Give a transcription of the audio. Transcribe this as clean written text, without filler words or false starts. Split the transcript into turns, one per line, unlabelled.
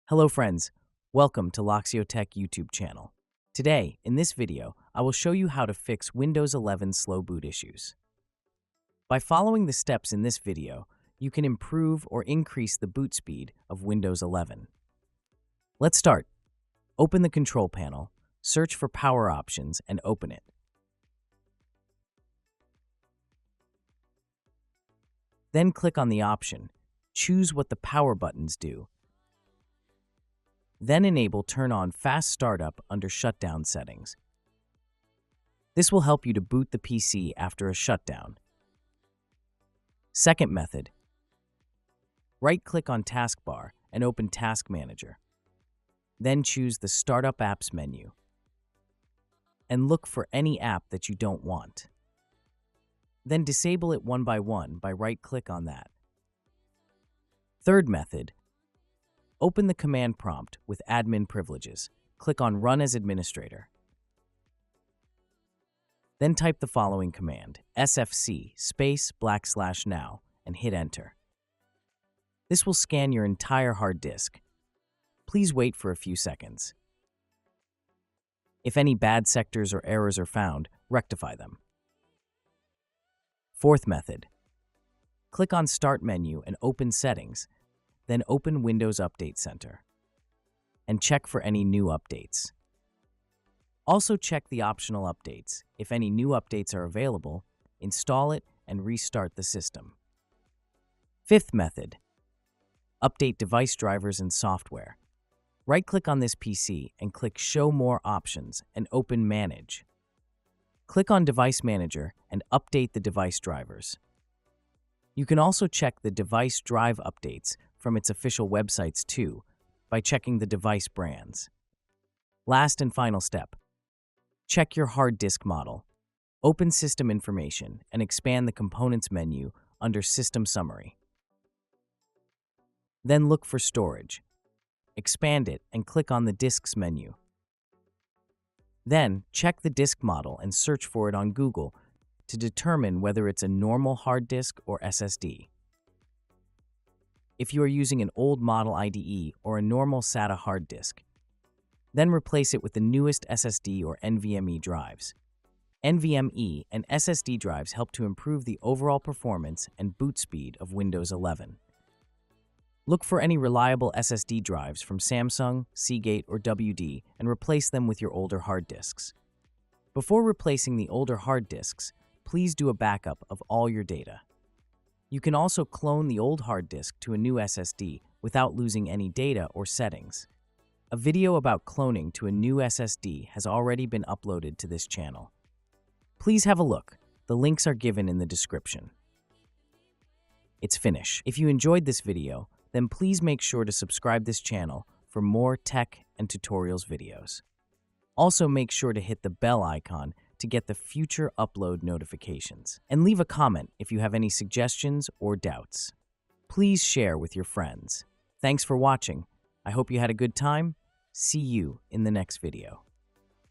Hello friends, welcome to Loxio Tech YouTube channel. Today, in this video, I will show you how to fix Windows 11 slow boot issues. By following the steps in this video, you can improve or increase the boot speed of Windows 11. Let's start. Open the control panel, search for power options and open it. Then click on the option, choose what the power buttons do. Then enable Turn on Fast Startup under Shutdown Settings. This will help you to boot the PC after a shutdown. Second method. Right-click on Taskbar and open Task Manager. Then choose the Startup Apps menu. And look for any app that you don't want. Then disable it one by right-click on that. Third method. Open the command prompt with admin privileges. Click on Run as Administrator. Then type the following command, sfc:\now, and hit Enter. This will scan your entire hard disk. Please wait for a few seconds. If any bad sectors or errors are found, rectify them. Fourth method. Click on Start menu and open Settings, then open Windows Update Center and check for any new updates. Also check the optional updates. If any new updates are available, install it and restart the system. Fifth method. Update device drivers and software. Right-click on this PC and click Show More Options and open Manage. Click on Device Manager and update the device drivers. You can also check the device drive updates from its official websites too by checking the device brands. Last and final step. Check your hard disk model. Open System Information and expand the Components menu under System Summary. Then look for Storage. Expand it and click on the Disks menu. Then, check the disk model and search for it on Google to determine whether it's a normal hard disk or SSD. If you are using an old model IDE or a normal SATA hard disk, then replace it with the newest SSD or NVMe drives. NVMe and SSD drives help to improve the overall performance and boot speed of Windows 11. Look for any reliable SSD drives from Samsung, Seagate, or WD and replace them with your older hard disks. Before replacing the older hard disks, please do a backup of all your data. You can also clone the old hard disk to a new SSD without losing any data or settings. A video about cloning to a new SSD has already been uploaded to this channel. Please have a look. The links are given in the description. It's finished. If you enjoyed this video, then please make sure to subscribe this channel for more tech and tutorials videos. Also make sure to hit the bell icon to get the future upload notifications. And leave a comment if you have any suggestions or doubts. Please share with your friends. Thanks for watching. I hope you had a good time. See you in the next video.